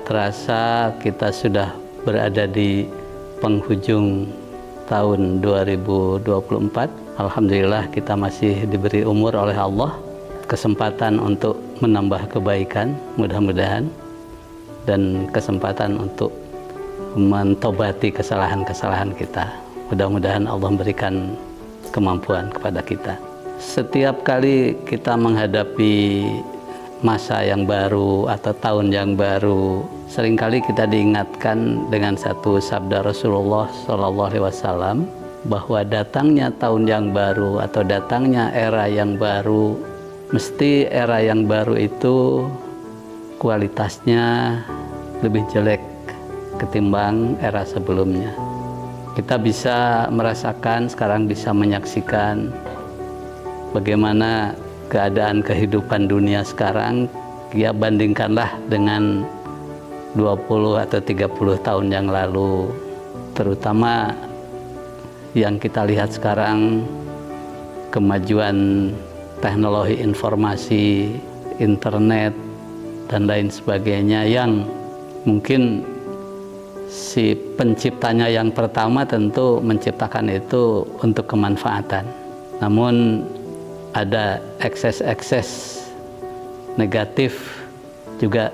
terasa kita sudah berada di penghujung tahun 2024. Alhamdulillah kita masih diberi umur oleh Allah, kesempatan untuk menambah kebaikan mudah-mudahan, dan kesempatan untuk mentobati kesalahan-kesalahan kita. Mudah-mudahan Allah memberikan kemampuan kepada kita. Setiap kali kita menghadapi masa yang baru atau tahun yang baru, seringkali kita diingatkan dengan satu sabda Rasulullah SAW bahwa datangnya tahun yang baru atau datangnya era yang baru, mesti era yang baru itu kualitasnya lebih jelek ketimbang era sebelumnya. Kita bisa merasakan, sekarang bisa menyaksikan bagaimana keadaan kehidupan dunia sekarang. Ya, bandingkanlah dengan 20 atau 30 tahun yang lalu, terutama yang kita lihat sekarang, kemajuan teknologi informasi, internet, dan lain sebagainya, yang mungkin si penciptanya yang pertama tentu menciptakan itu untuk kemanfaatan, namun ada ekses-ekses negatif juga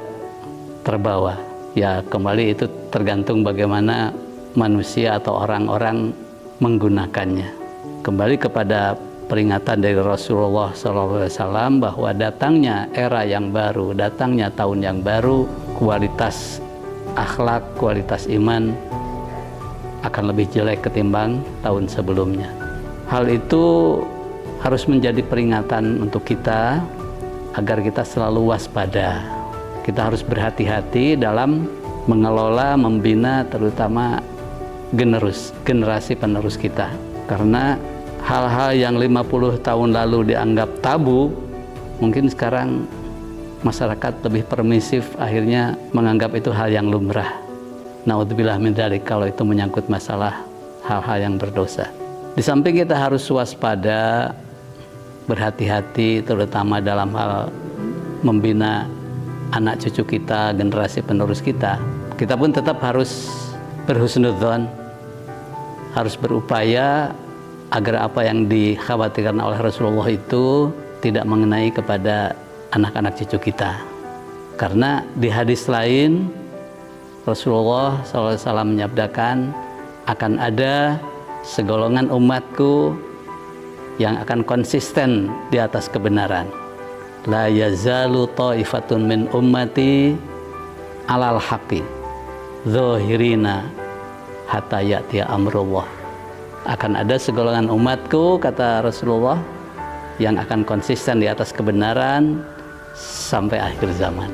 terbawa. Ya, kembali itu tergantung bagaimana manusia atau orang-orang menggunakannya. Kembali kepada peringatan dari Rasulullah SAW bahwa datangnya era yang baru, datangnya tahun yang baru, kualitas akhlak, kualitas iman akan lebih jelek ketimbang tahun sebelumnya. Hal itu harus menjadi peringatan untuk kita agar kita selalu waspada. Kita harus berhati-hati dalam mengelola, membina terutama generasi penerus kita. Karena hal-hal yang 50 tahun lalu dianggap tabu, mungkin sekarang masyarakat lebih permisif, akhirnya menganggap itu hal yang lumrah. Naudzubillah min dzalik, kalau itu menyangkut masalah hal-hal yang berdosa. Di samping kita harus waspada, berhati-hati terutama dalam hal membina anak cucu kita, generasi penerus kita, kita pun tetap harus berhusnudzon, harus berupaya agar apa yang dikhawatirkan oleh Rasulullah itu tidak mengenai kepada anak-anak cucu kita. Karena di hadis lain Rasulullah SAW menyabdakan, akan ada segolongan umatku yang akan konsisten di atas kebenaran. La yazalu ta'ifatun min ummati alal haqqi zahirina hatta ya'tiya amrullah. Akan ada segolongan umatku, kata Rasulullah, yang akan konsisten di atas kebenaran sampai akhir zaman.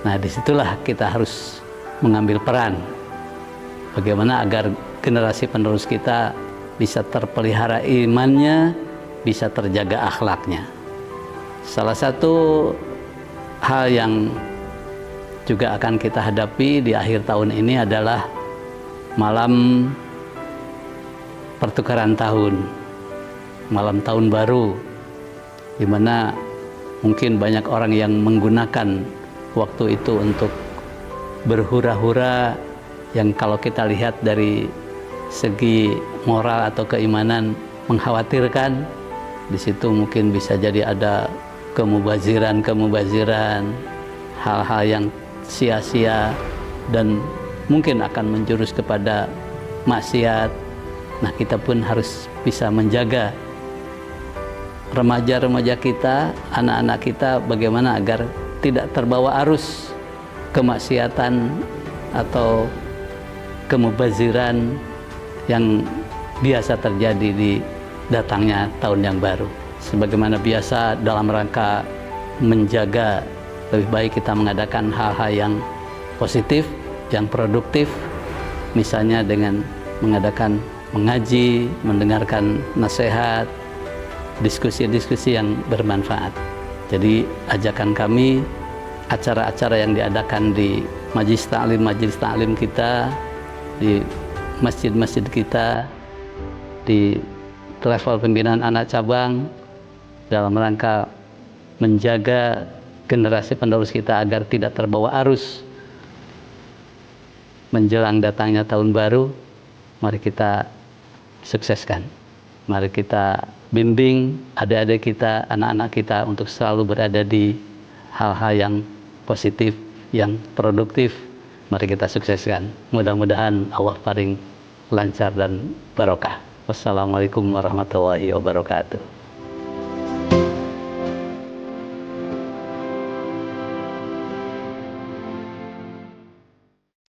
Nah, disitulah kita harus mengambil peran bagaimana agar generasi penerus kita bisa terpelihara imannya, bisa terjaga akhlaknya. Salah satu hal yang juga akan kita hadapi di akhir tahun ini adalah malam pertukaran tahun, malam tahun baru, di mana mungkin banyak orang yang menggunakan waktu itu untuk berhura-hura, yang kalau kita lihat dari segi moral atau keimanan mengkhawatirkan. Di situ mungkin bisa jadi ada kemubaziran, hal-hal yang sia-sia dan mungkin akan menjurus kepada maksiat. Nah, kita pun harus bisa menjaga remaja-remaja kita, anak-anak kita, bagaimana agar tidak terbawa arus kemaksiatan atau kemubaziran yang biasa terjadi di datangnya tahun yang baru. Sebagaimana biasa dalam rangka menjaga, lebih baik kita mengadakan hal-hal yang positif, yang produktif, misalnya dengan mengadakan mengaji, mendengarkan nasihat, diskusi-diskusi yang bermanfaat. Jadi ajakan kami, acara-acara yang diadakan di majelis ta'lim kita, di masjid-masjid kita, di level pembinaan anak cabang, dalam rangka menjaga generasi penerus kita agar tidak terbawa arus menjelang datangnya tahun baru, mari kita sukseskan. Mari kita bimbing adik-adik kita, anak-anak kita untuk selalu berada di hal-hal yang positif, yang produktif. Mari kita sukseskan. Mudah-mudahan Allah paling lancar dan barokah. Wassalamualaikum warahmatullahi wabarakatuh.